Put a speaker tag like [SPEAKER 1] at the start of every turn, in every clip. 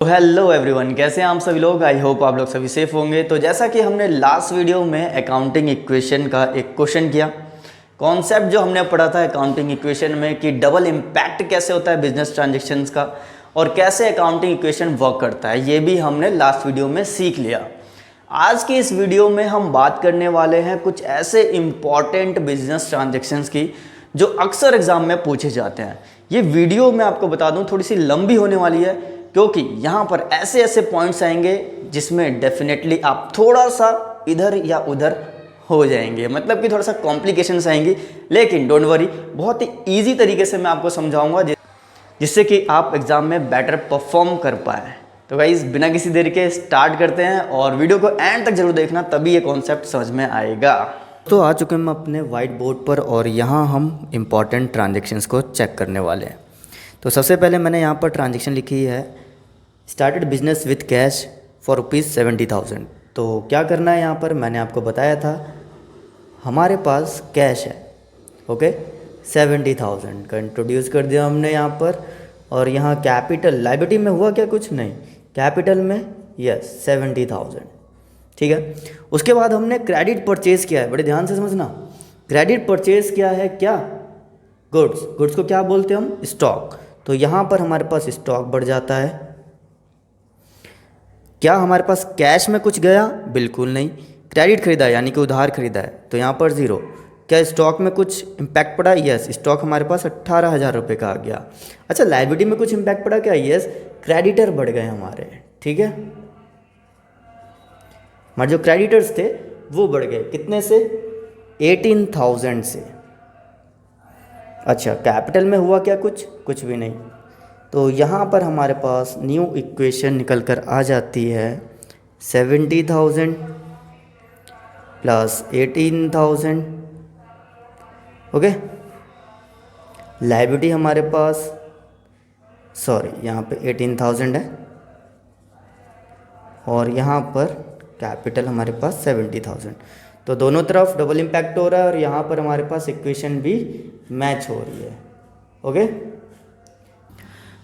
[SPEAKER 1] तो hello everyone, कैसे हैं आप सभी लोग। आई होप आप लोग सभी सेफ होंगे। तो जैसा कि हमने लास्ट वीडियो में अकाउंटिंग इक्वेशन का एक क्वेश्चन किया, कॉन्सेप्ट जो हमने पढ़ा था अकाउंटिंग इक्वेशन में कि डबल इम्पैक्ट कैसे होता है बिजनेस ट्रांजेक्शन्स का और कैसे अकाउंटिंग इक्वेशन वर्क करता है, ये भी हमने लास्ट वीडियो में सीख लिया। आज की इस वीडियो में हम बात करने वाले हैं कुछ ऐसे इम्पॉर्टेंट बिजनेस ट्रांजेक्शन्स की जो अक्सर एग्जाम में पूछे जाते हैं। ये वीडियो मैं आपको बता दूं थोड़ी सी लंबी होने वाली है, क्योंकि यहाँ पर ऐसे ऐसे पॉइंट्स आएंगे जिसमें डेफिनेटली आप थोड़ा सा इधर या उधर हो जाएंगे, मतलब कि थोड़ा सा कॉम्प्लिकेशंस आएंगी। लेकिन डोंट वरी, बहुत ही ईजी तरीके से मैं आपको समझाऊंगा जिससे कि आप एग्ज़ाम में बेटर परफॉर्म कर पाए। तो गाइस, बिना किसी देरी के स्टार्ट करते हैं और वीडियो को एंड तक जरूर देखना, तभी ये कॉन्सेप्ट समझ में आएगा। तो आ चुके हैं हम अपने वाइट बोर्ड पर और यहाँ हम इम्पॉर्टेंट ट्रांजेक्शन्स को चेक करने वाले हैं। तो सबसे पहले मैंने यहाँ पर ट्रांजेक्शन लिखी है, started business with cash for ₹70,000। तो क्या करना है यहाँ पर, मैंने आपको बताया था हमारे पास कैश है, ओके, 70,000 का इंट्रोड्यूस कर दिया हमने यहाँ पर। और यहाँ कैपिटल लायबिलिटी में हुआ क्या, कुछ नहीं, कैपिटल में यस 70,000, ठीक है। उसके बाद हमने क्रेडिट परचेज किया है, बड़े ध्यान से समझना। क्रेडिट परचेज किया है क्या, गुड्स को क्या बोलते हैं हम, स्टॉक। तो यहाँ पर हमारे पास स्टॉक बढ़ जाता है। क्या हमारे पास कैश में कुछ गया, बिल्कुल नहीं। क्रेडिट खरीदा यानी कि उधार खरीदा है, तो यहाँ पर 0। क्या स्टॉक में कुछ इम्पैक्ट पड़ा, यस, स्टॉक हमारे पास 18,000 रुपये का आ गया। अच्छा, लायबिलिटी में कुछ इम्पैक्ट पड़ा क्या, यस, क्रेडिटर बढ़ गए हमारे, ठीक है। हमारे जो क्रेडिटर्स थे वो बढ़ गए, कितने से, 18,000 से। अच्छा, कैपिटल में हुआ क्या, कुछ भी नहीं। तो यहाँ पर हमारे पास न्यू इक्वेशन निकल कर आ जाती है 70,000 प्लस 18,000, ओके। लायबिलिटी हमारे पास, सॉरी, यहाँ पे 18,000 है और यहाँ पर कैपिटल हमारे पास 70,000। तो दोनों तरफ डबल इम्पैक्ट हो रहा है और यहाँ पर हमारे पास इक्वेशन भी मैच हो रही है, ओके।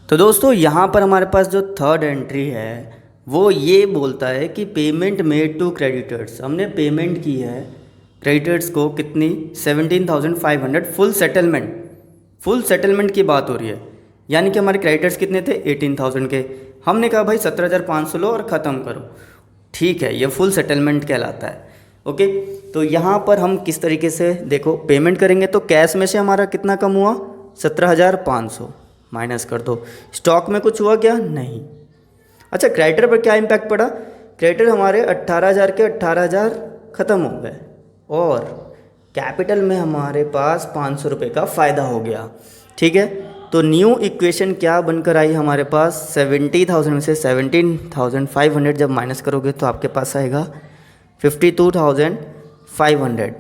[SPEAKER 1] तो दोस्तों, यहाँ पर हमारे पास जो थर्ड एंट्री है वो ये बोलता है कि पेमेंट मेड टू क्रेडिटर्स, हमने पेमेंट की है क्रेडिटर्स को कितनी, 17,500, फुल सेटलमेंट की बात हो रही है। यानी कि हमारे क्रेडिटर्स कितने थे, 18,000 के। हमने कहा भाई 17,500 लो और ख़त्म करो, ठीक है, ये फुल सेटलमेंट कहलाता है, ओके। तो यहाँ पर हम किस तरीके से देखो पेमेंट करेंगे, तो कैश में से हमारा कितना कम हुआ, 17,500 माइनस कर दो। स्टॉक में कुछ हुआ क्या, नहीं। अच्छा, क्रेडिटर पर क्या इम्पैक्ट पड़ा, क्रेडिटर हमारे 18,000 के 18,000 ख़त्म हो गए और कैपिटल में हमारे पास 500 रुपये का फ़ायदा हो गया, ठीक है। तो न्यू इक्वेशन क्या बनकर आई हमारे पास, 70,000 में से 17,500 जब माइनस करोगे तो आपके पास आएगा 52,500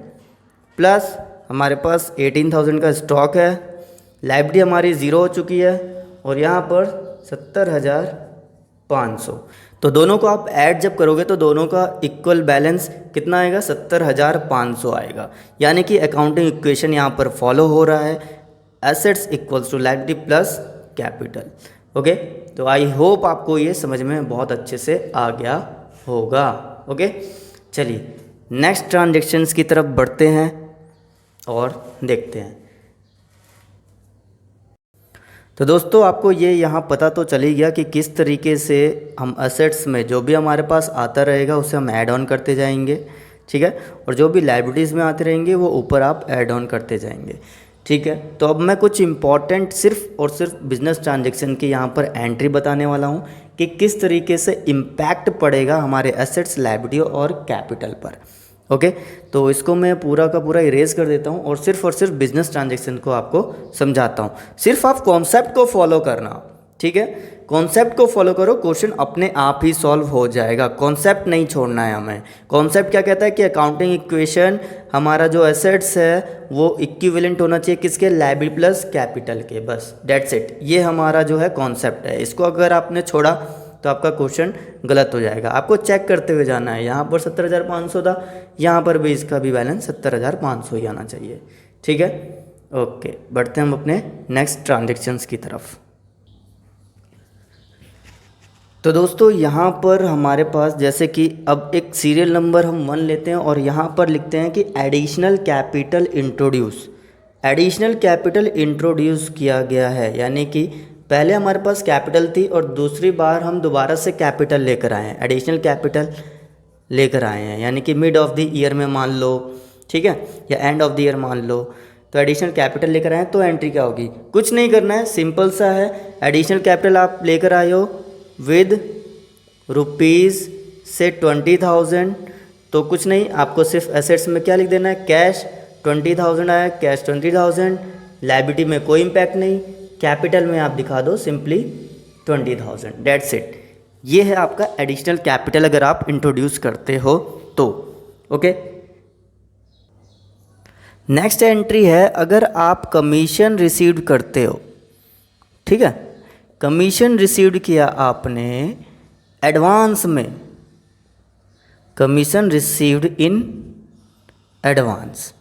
[SPEAKER 1] प्लस हमारे पास 18,000 का स्टॉक है। लायबिलिटी हमारी 0 हो चुकी है और यहाँ पर 70,500। तो दोनों को आप ऐड जब करोगे तो दोनों का इक्वल बैलेंस कितना आएगा, 70,500 आएगा। यानी कि अकाउंटिंग इक्वेशन यहाँ पर फॉलो हो रहा है, assets equals to liability plus capital, okay. तो आई होप आपको ये समझ में बहुत अच्छे से आ गया होगा, ओके। चलिए नेक्स्ट ट्रांजेक्शन्स की तरफ बढ़ते हैं और देखते हैं। तो दोस्तों, आपको ये यहाँ पता तो चल ही गया कि किस तरीके से हम असेट्स में जो भी हमारे पास आता रहेगा उसे हम ऐड ऑन करते जाएंगे, ठीक है। और जो भी लायबिलिटीज़ में आते रहेंगे वो ऊपर आप ऐड ऑन करते जाएंगे, ठीक है। तो अब मैं कुछ इंपॉर्टेंट सिर्फ और सिर्फ बिजनेस ट्रांजैक्शन की यहाँ पर एंट्री बताने वाला हूँ कि किस तरीके से इम्पैक्ट पड़ेगा हमारे एसेट्स, लायबिलिटी और कैपिटल पर, ओके। तो इसको मैं पूरा का पूरा इरेज कर देता हूँ और सिर्फ बिजनेस ट्रांजैक्शन को आपको समझाता हूँ। सिर्फ आप कॉन्सेप्ट को फॉलो करना, ठीक है। कॉन्सेप्ट को फॉलो करो, क्वेश्चन अपने आप ही सॉल्व हो जाएगा। कॉन्सेप्ट नहीं छोड़ना है हमें। कॉन्सेप्ट क्या कहता है कि अकाउंटिंग इक्वेशन हमारा जो एसेट्स है वो इक्विवेलेंट होना चाहिए किसके, लायबिलिटी प्लस कैपिटल के, बस डेट्स इट। ये हमारा जो है कॉन्सेप्ट है। इसको अगर आपने छोड़ा तो आपका क्वेश्चन गलत हो जाएगा। आपको चेक करते हुए जाना है। यहाँ पर 70,500 था, यहाँ पर भी इसका भी बैलेंस 70,500 ही आना चाहिए, ठीक है। ओके, बढ़ते हैं हम अपने नेक्स्ट ट्रांजेक्शन्स की तरफ। तो दोस्तों यहाँ पर हमारे पास जैसे कि अब एक सीरियल नंबर हम 1 लेते हैं और यहाँ पर लिखते हैं कि additional capital introduce. Additional capital introduce किया गया है, यानी कि पहले हमारे पास कैपिटल थी और दूसरी बार हम दोबारा से कैपिटल लेकर आए हैं, एडिशनल कैपिटल लेकर आए हैं, यानी कि मिड ऑफ द ईयर में मान लो, ठीक है, या एंड ऑफ द ईयर मान लो, तो एडिशनल कैपिटल लेकर आए हैं। तो एंट्री क्या होगी, कुछ नहीं करना है, सिंपल सा है। एडिशनल कैपिटल आप लेकर आए हो विद रुपीज़ से 20,000, तो कुछ नहीं, आपको सिर्फ एसेट्स में क्या लिख देना है, कैश 20,000 आया, कैश 20,000, लायबिलिटी में कोई इम्पैक्ट नहीं, कैपिटल में आप दिखा दो सिंपली 20,000, डेट्स इट। ये है आपका एडिशनल कैपिटल अगर आप इंट्रोड्यूस करते हो तो। ओके, नेक्स्ट एंट्री है अगर आप कमीशन रिसीव्ड करते हो, ठीक है, कमीशन रिसीव्ड किया आपने एडवांस में, कमीशन रिसीव्ड इन एडवांस,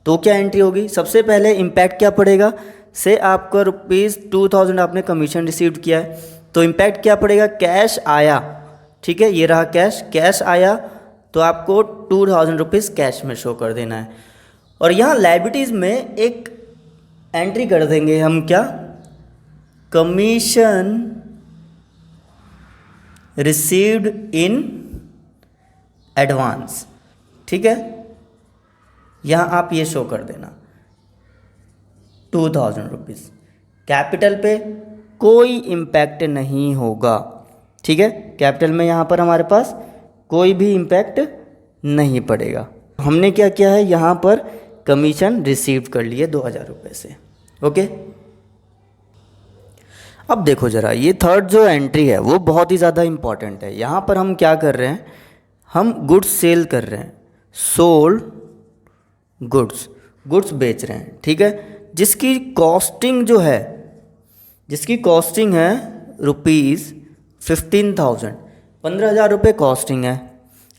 [SPEAKER 1] तो क्या एंट्री होगी। सबसे पहले इम्पैक्ट क्या पड़ेगा, से आपका ₹2,000 आपने कमीशन रिसीव्ड किया है, तो इम्पैक्ट क्या पड़ेगा, कैश आया, ठीक है, ये रहा कैश, कैश आया तो आपको ₹2,000 कैश में शो कर देना है। और यहाँ लायबिलिटीज़ में एक एंट्री कर देंगे हम, क्या, कमीशन रिसीव्ड इन एडवांस, ठीक है, यहाँ आप ये शो कर देना ₹2,000। कैपिटल पे कोई इम्पैक्ट नहीं होगा, ठीक है, कैपिटल में यहाँ पर हमारे पास कोई भी इम्पैक्ट नहीं पड़ेगा। हमने क्या किया है, यहाँ पर कमीशन रिसीव कर लिए ₹2,000 से। ओके, अब देखो ज़रा, ये थर्ड जो एंट्री है वो बहुत ही ज़्यादा इम्पॉर्टेंट है। यहाँ पर हम क्या कर रहे हैं, हम गुड्स सेल कर रहे हैं, सोल्ड गुड्स, गुड्स बेच रहे हैं, ठीक है, जिसकी कॉस्टिंग जो है, जिसकी कॉस्टिंग है ₹15,000, ₹15,000 कॉस्टिंग है,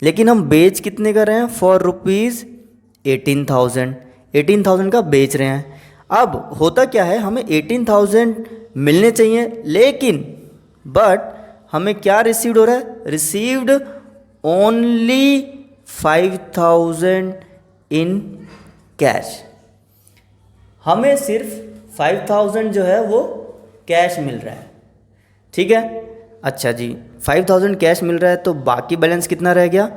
[SPEAKER 1] लेकिन हम बेच कितने कर रहे हैं, फॉर ₹18,000, 18,000 का बेच रहे हैं। अब होता क्या है, हमें 18,000 मिलने चाहिए, लेकिन बट हमें क्या रिसीव्ड हो रहा है, रिसीव्ड ओनली 5,000 इन कैश, हमें सिर्फ 5,000 जो है वो कैश मिल रहा है, ठीक है। अच्छा जी, 5,000 कैश मिल रहा है, तो बाकी बैलेंस कितना रह गया,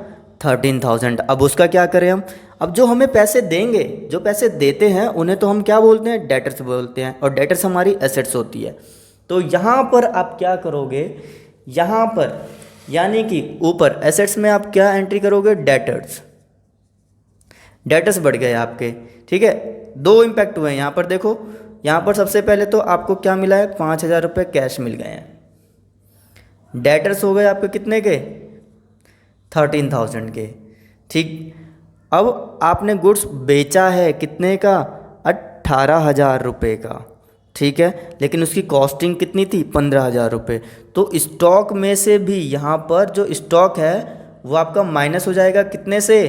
[SPEAKER 1] 13,000। अब उसका क्या करें हम, अब जो हमें पैसे देंगे, जो पैसे देते हैं उन्हें तो हम क्या बोलते हैं, डेटर्स बोलते हैं, और डेटर्स हमारी एसेट्स होती है। तो यहाँ पर आप क्या करोगे, यहाँ पर यानी कि ऊपर एसेट्स में आप क्या एंट्री करोगे, डेटर्स, डेटर्स बढ़ गए आपके, ठीक है। दो इम्पैक्ट हुए हैं यहाँ पर, देखो यहाँ पर सबसे पहले तो आपको क्या मिला है, ₹5,000 कैश मिल गए हैं, डेटर्स हो गए आपके कितने के, 13,000 के, ठीक। अब आपने गुड्स बेचा है कितने का, ₹18,000 का, ठीक है, लेकिन उसकी कॉस्टिंग कितनी थी, ₹15,000। तो स्टॉक में से भी यहाँ पर जो स्टॉक है वो आपका माइनस हो जाएगा कितने से,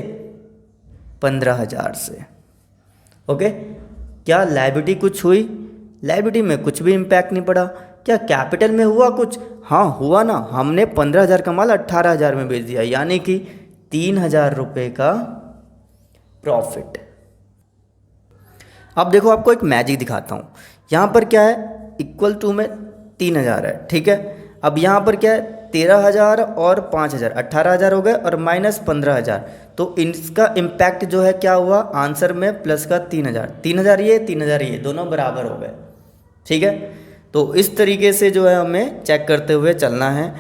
[SPEAKER 1] 15,000 से। ओके, क्या लायबिलिटी कुछ हुई, लायबिलिटी में कुछ भी इम्पैक्ट नहीं पड़ा। क्या कैपिटल में हुआ कुछ, हाँ हुआ ना, हमने 15,000 का माल 18,000 में बेच दिया, यानी कि ₹3,000 का प्रॉफिट। अब देखो आपको एक मैजिक दिखाता हूँ, यहाँ पर क्या है, इक्वल टू में 3,000 है, ठीक है। अब यहाँ पर क्या है, 13,000 और 5,000, 18,000 हो गए, और माइनस 15,000, तो इसका इम्पैक्ट जो है क्या हुआ, आंसर में प्लस का 3,000, 3,000 ये 3,000 ये दोनों बराबर हो गए, ठीक है। तो इस तरीके से जो है हमें चेक करते हुए चलना है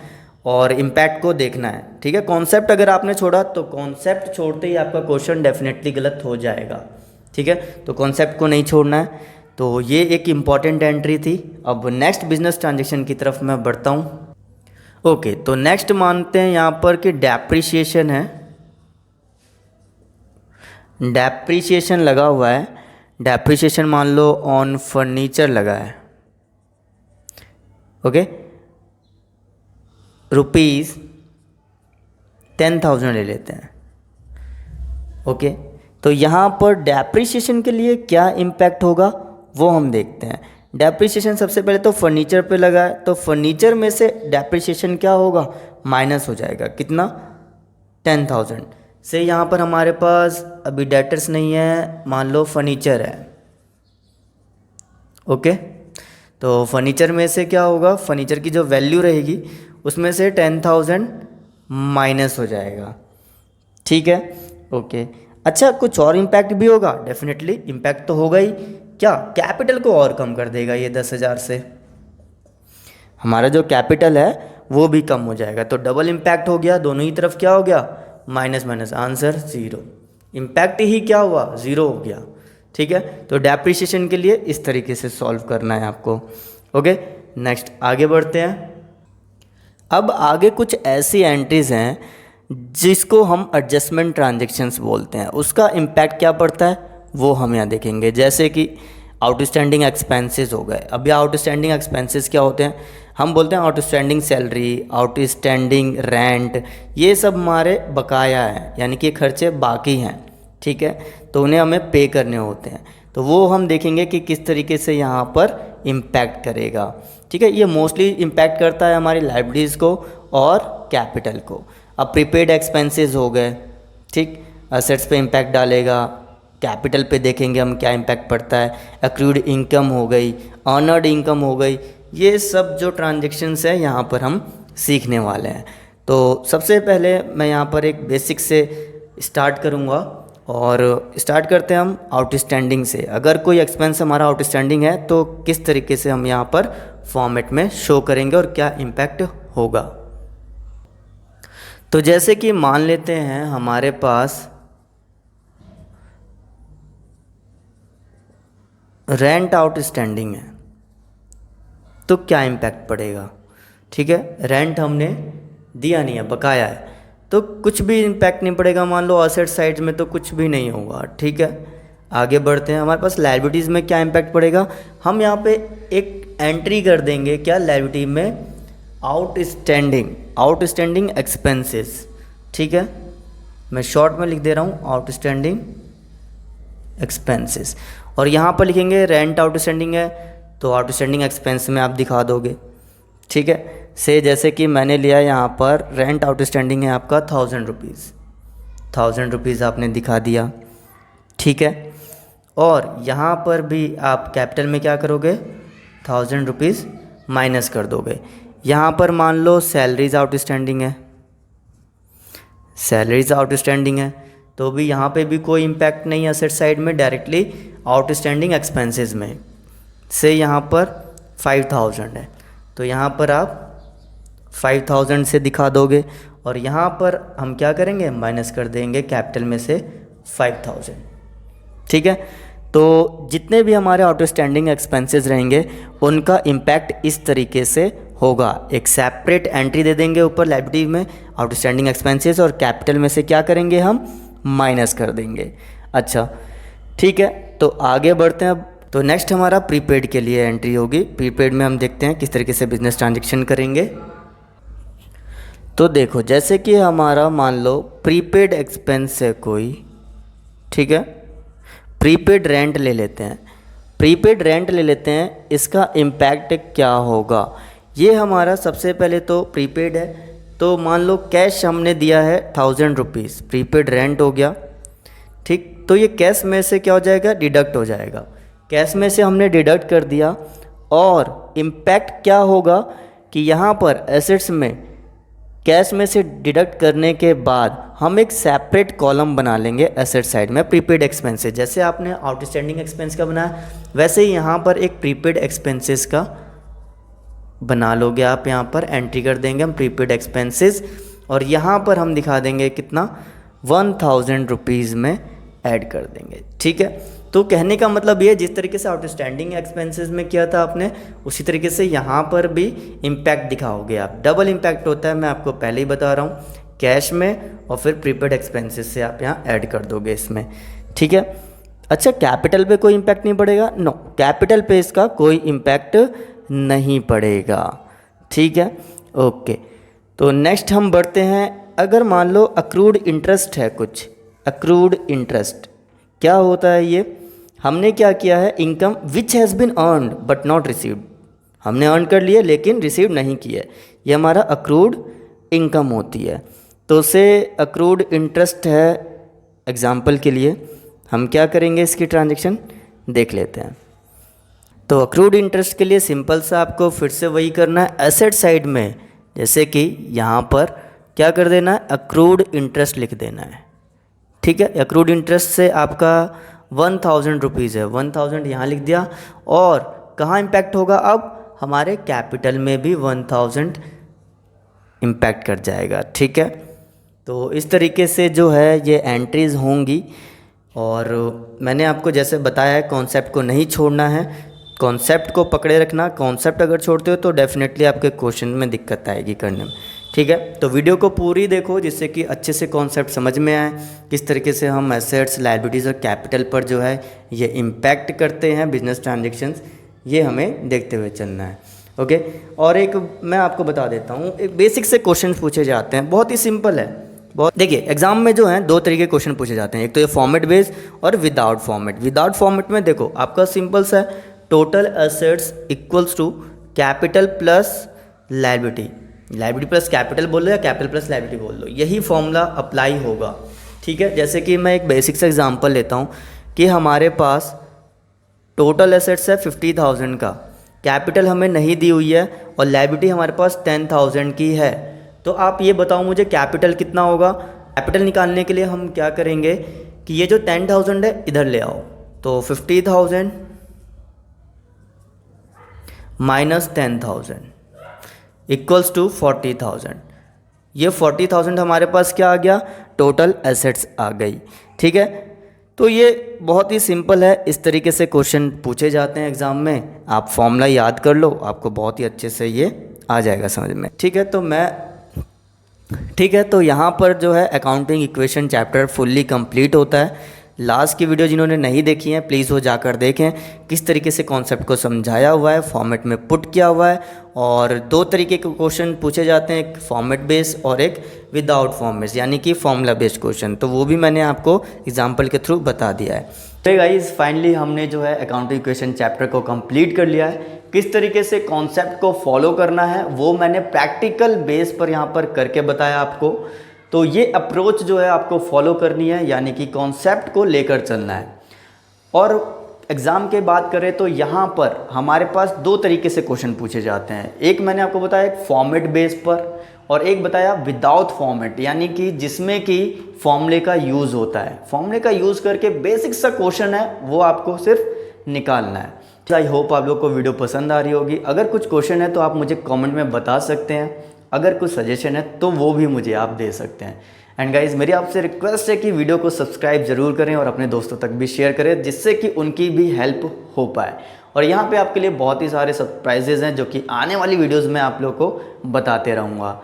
[SPEAKER 1] और इम्पैक्ट को देखना है, ठीक है। कॉन्सेप्ट अगर आपने छोड़ा तो कॉन्सेप्ट छोड़ते ही आपका क्वेश्चन डेफिनेटली गलत हो जाएगा, ठीक है। तो कॉन्सेप्ट को नहीं छोड़ना है। तो ये एक इम्पॉर्टेंट एंट्री थी। अब नेक्स्ट बिजनेस ट्रांजेक्शन की तरफ मैं बढ़ता हूँ। ओके, तो नेक्स्ट मानते हैं यहाँ पर कि डेप्रिसिएशन है, डेप्रिसिएशन लगा हुआ है, डेप्रिसिएशन मान लो ऑन फर्नीचर लगा है। ओके, ₹10,000 ले लेते हैं। ओके, तो यहाँ पर डेप्रिसिएशन के लिए क्या इम्पैक्ट होगा वो हम देखते हैं। डेप्रिसिएशन सबसे पहले तो फर्नीचर पे लगा है, तो फर्नीचर में से डेप्रिसिएशन क्या होगा, माइनस हो जाएगा, कितना 10,000 से। यहाँ पर हमारे पास अभी डेटर्स नहीं है, मान लो फर्नीचर है, ओके। तो फर्नीचर में से क्या होगा, फर्नीचर की जो वैल्यू रहेगी उसमें से 10,000 माइनस हो जाएगा, ठीक है, ओके। अच्छा, कुछ और इम्पैक्ट भी होगा, डेफिनेटली इम्पैक्ट तो होगा ही। क्या, कैपिटल को और कम कर देगा ये 10,000 से, हमारा जो कैपिटल है वो भी कम हो जाएगा। तो डबल इम्पैक्ट हो गया, दोनों ही तरफ क्या हो गया, minus minus, answer 0। Impact he क्या हुआ, 0 हो गया, ठीक है। तो डेप्रिसिएशन के लिए इस तरीके से सॉल्व करना है आपको, ओके। नेक्स्ट आगे बढ़ते हैं। अब आगे कुछ ऐसी एंट्रीज हैं जिसको हम एडजस्टमेंट ट्रांजैक्शंस बोलते हैं, उसका इम्पैक्ट क्या पड़ता है वो हम यहाँ देखेंगे। जैसे कि आउटस्टैंडिंग एक्सपेंसेस हो गए। अब ये आउटस्टैंडिंग एक्सपेंसेस क्या होते हैं, हम बोलते हैं आउटस्टैंडिंग सैलरी, आउटस्टैंडिंग रेंट, ये सब हमारे बकाया हैं, यानी कि खर्चे बाकी हैं, ठीक है, तो उन्हें हमें पे करने होते हैं। तो वो हम देखेंगे कि किस तरीके से यहाँ पर इम्पैक्ट करेगा, ठीक है। ये मोस्टली इम्पैक्ट करता है हमारी लाइबिलिटीज़ को और कैपिटल को। अब प्रीपेड एक्सपेंसेस हो गए, ठीक, असेट्स पे इम्पैक्ट डालेगा, कैपिटल पे देखेंगे हम क्या इम्पैक्ट पड़ता है, एक्रूड इनकम हो गई, अर्नर्ड इनकम हो गई, ये सब जो ट्रांजैक्शंस है यहाँ पर हम सीखने वाले हैं। तो सबसे पहले मैं यहाँ पर एक बेसिक से स्टार्ट करूँगा और स्टार्ट करते हैं हम आउटस्टैंडिंग से। अगर कोई एक्सपेंस हमारा आउटस्टैंडिंग है तो किस तरीके से हम यहाँ पर फॉर्मेट में शो करेंगे और क्या इम्पैक्ट होगा। तो जैसे कि मान लेते हैं हमारे पास रेंट आउटस्टैंडिंग है, तो क्या इम्पैक्ट पड़ेगा, ठीक है। रेंट हमने दिया नहीं है, बकाया है, तो कुछ भी इम्पैक्ट नहीं पड़ेगा। मान लो असेट साइड में तो कुछ भी नहीं होगा, ठीक है। आगे बढ़ते हैं, हमारे पास लायबिलिटीज़ में क्या इम्पैक्ट पड़ेगा, हम यहाँ पे एक एंट्री कर देंगे, क्या, लायबिलिटी में आउटस्टैंडिंग एक्सपेंसेस, ठीक है। मैं शॉर्ट में लिख दे रहा हूँ आउटस्टैंडिंग एक्सपेंसेस, और यहाँ पर लिखेंगे रेंट आउटस्टैंडिंग है तो आउटस्टैंडिंग एक्सपेंस में आप दिखा दोगे, ठीक है। से जैसे कि मैंने लिया यहाँ पर रेंट आउटस्टैंडिंग है आपका 1,000 रुपीज़, 1,000 रुपीज़ आपने दिखा दिया, ठीक है। और यहाँ पर भी आप कैपिटल में क्या करोगे, 1,000 रुपीज़ माइनस कर दोगे। यहाँ पर मान लो सैलरीज आउटस्टैंडिंग है, सैलरीज आउटस्टैंडिंग है, तो भी यहाँ पे भी कोई इम्पैक्ट नहीं है असेट साइड में, डायरेक्टली आउटस्टैंडिंग एक्सपेंसेस में। से यहाँ पर 5,000 है, तो यहाँ पर आप 5,000 से दिखा दोगे, और यहाँ पर हम क्या करेंगे, माइनस कर देंगे कैपिटल में से 5,000, ठीक है। तो जितने भी हमारे आउटस्टैंडिंग एक्सपेंसेस रहेंगे उनका इम्पैक्ट इस तरीके से होगा। एक सेपरेट एंट्री दे देंगे ऊपर लायबिलिटी में आउटस्टैंडिंग एक्सपेंसेस, और कैपिटल में से क्या करेंगे, हम माइनस कर देंगे। अच्छा, ठीक है, तो आगे बढ़ते हैं। अब तो नेक्स्ट हमारा प्रीपेड के लिए एंट्री होगी। प्रीपेड में हम देखते हैं किस तरीके से बिजनेस ट्रांजैक्शन करेंगे। तो देखो, जैसे कि हमारा मान लो प्रीपेड एक्सपेंस है कोई, ठीक है, प्रीपेड रेंट ले लेते हैं, प्रीपेड रेंट ले लेते हैं, इसका इम्पैक्ट क्या होगा। ये हमारा सबसे पहले तो प्रीपेड है, तो मान लो कैश हमने दिया है 1,000 रुपीज़, प्रीपेड रेंट हो गया, ठीक। तो ये कैश में से क्या हो जाएगा, डिडक्ट हो जाएगा, कैश में से हमने डिडक्ट कर दिया। और इम्पैक्ट क्या होगा कि यहाँ पर एसेट्स में कैश में से डिडक्ट करने के बाद हम एक सेपरेट कॉलम बना लेंगे एसेट साइड में, प्रीपेड एक्सपेंसेस। जैसे आपने आउटस्टैंडिंग एक्सपेंस का बनाया, वैसे ही यहाँ पर एक प्रीपेड एक्सपेंसेस का बना लोगे आप। यहाँ पर एंट्री कर देंगे हम प्रीपेड एक्सपेंसेस, और यहाँ पर हम दिखा देंगे कितना, 1,000 रुपीज़ में ऐड कर देंगे, ठीक है। तो कहने का मतलब ये, जिस तरीके से आउटस्टैंडिंग एक्सपेंसेस में किया था आपने, उसी तरीके से यहाँ पर भी इम्पैक्ट दिखाओगे आप। डबल इम्पैक्ट होता है, मैं आपको पहले ही बता रहा हूँ, कैश में और फिर प्रीपेड एक्सपेंसेस से आप यहाँ ऐड कर दोगे इसमें, ठीक है। अच्छा, कैपिटल पे कोई इम्पैक्ट नहीं पड़ेगा, नो, कैपिटल पे इसका कोई इम्पैक्ट नहीं पड़ेगा, ठीक है, ओके। तो नेक्स्ट हम बढ़ते हैं। अगर मान लो अक्रूड इंटरेस्ट है कुछ, अक्रूड इंटरेस्ट क्या होता है ये, हमने क्या किया है, income which has been earned but not received, हमने अर्न कर लिया लेकिन रिसीव नहीं किया, ये हमारा अक्रूड इनकम होती है। तो उसे अक्रूड इंटरेस्ट है। एग्जाम्पल के लिए हम क्या करेंगे, इसकी ट्रांजेक्शन देख लेते हैं। तो अक्रूड इंटरेस्ट के लिए सिंपल सा आपको फिर से वही करना है, एसेट साइड में जैसे कि यहाँ पर क्या कर देना है, अक्रूड इंटरेस्ट लिख देना है। ठीक है, अक्रूड इंटरेस्ट से आपका 1000 रुपीज़ है, 1000 यहाँ लिख दिया। और कहाँ इम्पैक्ट होगा, अब हमारे कैपिटल में भी 1000 इम्पैक्ट कर जाएगा। ठीक है, तो इस तरीके से जो है ये एंट्रीज़ होंगी। और मैंने आपको जैसे बताया है, कॉन्सेप्ट को नहीं छोड़ना है, कॉन्सेप्ट को पकड़े रखना। कॉन्सेप्ट अगर छोड़ते हो तो डेफिनेटली आपके क्वेश्चन में दिक्कत आएगी करने में। ठीक है, तो वीडियो को पूरी देखो जिससे कि अच्छे से कॉन्सेप्ट समझ में आए, किस तरीके से हम एसेट्स, लायबिलिटीज़ और कैपिटल पर जो है ये इम्पैक्ट करते हैं बिजनेस ट्रांजेक्शन्स, ये हमें देखते हुए चलना है। ओके, और एक मैं आपको बता देता हूँ, एक बेसिक से क्वेश्चन पूछे जाते हैं, बहुत ही सिंपल है। बहुत देखिए, एग्जाम में जो है दो तरीके के क्वेश्चन पूछे जाते हैं, एक तो ये फॉर्मेट बेस्ड और विदाउट फॉर्मेट। विदाउट फॉर्मेट में देखो आपका सिंपल सा है, total assets equals to capital plus liability, liability plus capital बोल लो या कैपिटल प्लस लायबिलिटी बोल लो, यही फॉर्मूला अप्लाई होगा। ठीक है, जैसे कि मैं एक बेसिक सा एग्जांपल लेता हूँ कि हमारे पास टोटल एसेट्स है 50,000 का, कैपिटल हमें नहीं दी हुई है और लायबिलिटी हमारे पास 10,000 की है। तो आप ये बताओ मुझे कैपिटल कितना होगा। कैपिटल निकालने के लिए हम क्या करेंगे कि ये जो 10,000 है इधर ले आओ, तो 50,000 माइनस 10,000 इक्वल्स टू 40,000। ये 40,000 हमारे पास क्या आ गया, टोटल एसेट्स आ गई। ठीक है, तो ये बहुत ही सिंपल है, इस तरीके से क्वेश्चन पूछे जाते हैं एग्ज़ाम में। आप फॉर्मूला याद कर लो, आपको बहुत ही अच्छे से ये आ जाएगा समझ में। ठीक है, तो यहाँ पर जो है accounting equation chapter fully complete होता है। लास्ट की वीडियो जिन्होंने नहीं देखी है प्लीज़ वो जाकर देखें, किस तरीके से कॉन्सेप्ट को समझाया हुआ है, फॉर्मेट में पुट किया हुआ है। और दो तरीके के क्वेश्चन पूछे जाते हैं, एक फॉर्मेट बेस्ड और एक विदाउट फॉर्मेट यानी कि फॉर्मूला बेस्ड क्वेश्चन, तो वो भी मैंने आपको एग्जाम्पल के थ्रू बता दिया है। तो गाइस फाइनली हमने जो है अकाउंटिंग इक्वेशन चैप्टर को कंप्लीट कर लिया है। किस तरीके से कॉन्सेप्ट को फॉलो करना है वो मैंने प्रैक्टिकल बेस पर यहाँ पर करके बताया आपको। तो ये अप्रोच जो है आपको फॉलो करनी है, यानी कि कॉन्सेप्ट को लेकर चलना है। और एग्ज़ाम के बात करें तो यहाँ पर हमारे पास दो तरीके से क्वेश्चन पूछे जाते हैं, एक मैंने आपको बताया एक फॉर्मेट बेस पर और एक बताया विदाउट फॉर्मेट, यानी कि जिसमें कि फॉर्मूले का यूज़ होता है। फॉर्मूले का यूज़ करके बेसिक सा क्वेश्चन है वो आपको सिर्फ निकालना है। आई होप आप लोग को वीडियो पसंद आ रही होगी। अगर कुछ क्वेश्चन है तो आप मुझे कमेंट में बता सकते हैं, अगर कुछ सजेशन है तो वो भी मुझे आप दे सकते हैं। एंड गाइज मेरी आपसे रिक्वेस्ट है कि वीडियो को सब्सक्राइब जरूर करें और अपने दोस्तों तक भी शेयर करें, जिससे कि उनकी भी हेल्प हो पाए। और यहाँ पे आपके लिए बहुत ही सारे सरप्राइजेज हैं जो कि आने वाली वीडियोज़ में आप लोग को बताते रहूँगा।